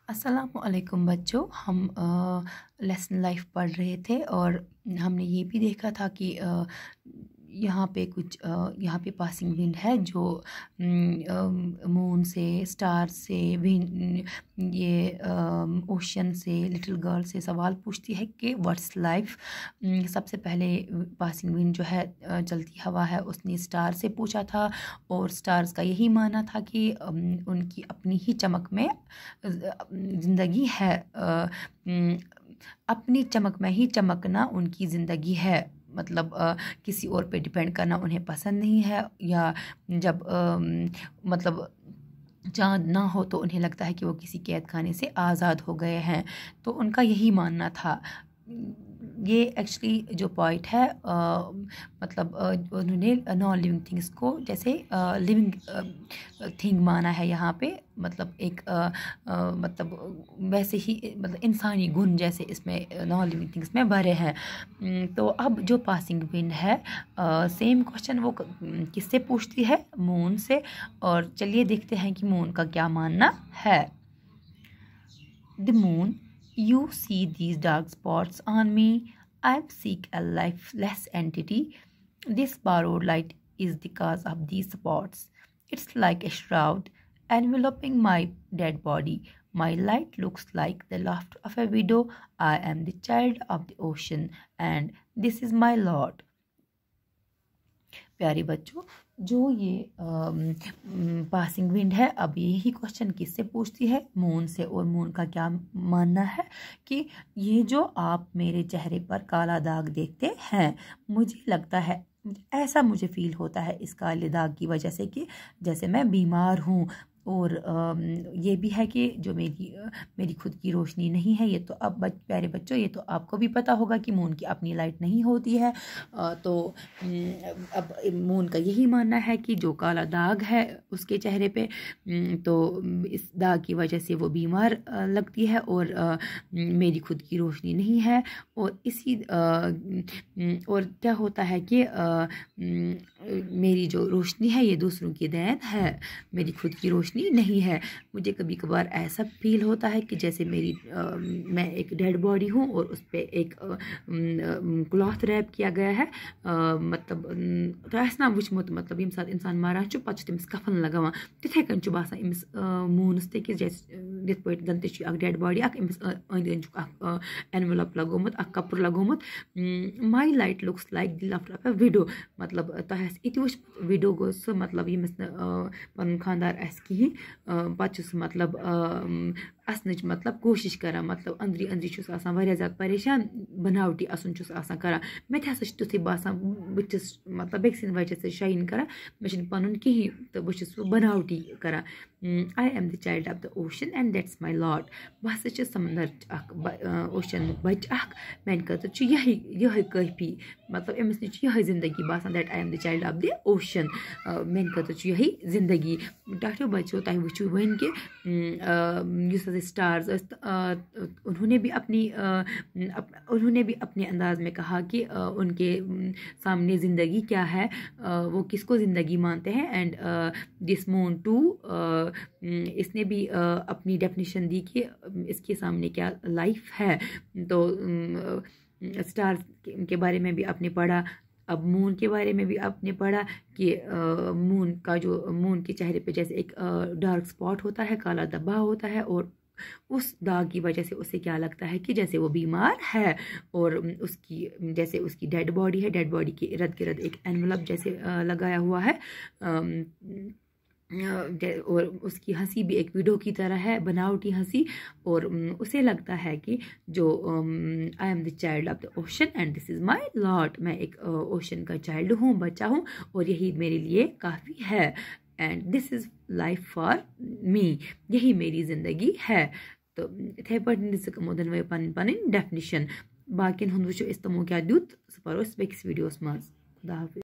अस्सलामुअलैकुम बच्चों। हम लेसन लाइफ पढ़ रहे थे और हमने ये भी देखा था कि यहाँ पे यहाँ पे पासिंग विंड है जो मून से, स्टार से, विंड ये ओशन से, लिटिल गर्ल से सवाल पूछती है कि व्हाट्स लाइफ। सबसे पहले पासिंग विंड जो है चलती हवा है, उसने स्टार से पूछा था और स्टार्स का यही मानना था कि उनकी अपनी ही चमक में ज़िंदगी है। अपनी चमक में ही चमकना उनकी ज़िंदगी है। मतलब किसी और पे डिपेंड करना उन्हें पसंद नहीं है, या जब मतलब चाँद ना हो तो उन्हें लगता है कि वो किसी कैद खाने से आज़ाद हो गए हैं। तो उनका यही मानना था। ये एक्चुअली जो पॉइंट है मतलब उन्होंने नॉन लिविंग थिंग्स को जैसे लिविंग थिंग माना है यहाँ पे। मतलब एक मतलब वैसे ही मतलब इंसानी गुण जैसे इसमें नॉन लिविंग थिंग्स में भरे हैं। तो अब जो पासिंग विंड है सेम क्वेश्चन वो किससे पूछती है? मून से। और चलिए देखते हैं कि मून का क्या मानना है। The moon, you see these dark spots on me. I'm seek a lifeless entity. This borrowed light is the cause of these spots. It's like a shroud enveloping my dead body. My light looks like the laughter of a widow. I am the child of the ocean, and this is my Lord. प्यारे बच्चों, जो ये passing wind है अब यही question किससे पूछती है? मून से। और मून का क्या मानना है कि ये जो आप मेरे चेहरे पर काला दाग देखते हैं, मुझे लगता है, ऐसा मुझे फील होता है इस काले दाग की वजह से कि जैसे मैं बीमार हूँ। और ये भी है कि जो मेरी खुद की रोशनी नहीं है। ये तो अब प्यारे बच्चों, ये तो आपको भी पता होगा कि मून की अपनी लाइट नहीं होती है। तो अब मून का यही मानना है कि जो काला दाग है उसके चेहरे पे, तो इस दाग की वजह से वो बीमार लगती है और मेरी खुद की रोशनी नहीं है। और इसी और क्या होता है कि मेरी जो रोशनी है ये दूसरों की देन है, मेरी खुद की रोशनी नहीं है। मुझे कभी कभार ऐसा फील होता है कि जैसे मैं एक डेड बॉडी हूँ और उस पर एक क्लॉथ रैप किया गया है। मतलब तो ऐसा वुचमुत, मतलब यम साथ इंसान मारान छु पत तमिस कफन लगावान, तिथे कन छु बासान इमिस मूनस ते कि जैसे पे जन ते छु डेड बॉडी अक इमिस अंद अंद एनवेलप लगोमुत, अक कपुर लगोमुत। My light looks like the laughter of a widow. मतलब तह इत वुच विडो गो सो, मतलब यमिस पन खानदार आस कहीं पत मतलब असनच मतलब कोशिश करान, मतलब अंदरी अंदरी छुस आसान वारिया ज़्यादा परेशान, बनावटी असन छुस आसान करान। मे हसा तुथे बासान बस मतलब बेक सिंद वजह से शाइन करान, मे पनुन कहीं तो बस बनावटी करान। आई am the child of the ocean and that's my lord. बह हसा समंदर ओशन बच अख, मेन खतर यही काफ़ी। मतलब अमिस नश यही जिंदगी बासान, that I am the child of the ocean. मेन खतर यही जिंदगी। डाक्टर बच्चों तुम वो वन कि स्टार्स उन्होंने भी अपने अंदाज में कहा कि उनके सामने ज़िंदगी क्या है, वो किसको ज़िंदगी मानते हैं। एंड दिस मून टू, इसने भी अपनी डेफिनेशन दी कि इसके सामने क्या लाइफ है। तो स्टार्स के बारे में भी आपने पढ़ा। अब मून के बारे में भी आपने पढ़ा कि मून के चेहरे पे जैसे एक डार्क स्पॉट होता है, काला धब्बा होता है, और उस दाग की वजह से उसे क्या लगता है कि जैसे वो बीमार है। और उसकी डेड बॉडी है, डेड बॉडी के इर्द गिर्द एक एनवलप जैसे लगाया हुआ है। और उसकी हंसी भी एक विडो की तरह है, बनावटी हंसी। और उसे लगता है कि जो आई am the child of the ocean and this is my lord. मैं एक ओशन का चाइल्ड हूँ, बच्चा हूँ, और यही मेरे लिए काफ़ी है। And this is life for me, यही मेरी ज़िंदगी है। तो इथे पे वे पन डेफिनेशन बाकिन हुंद वुचो इस तमो क्या दुत सह परो बेकिस वीडियोस मज। खुदा हाफिज।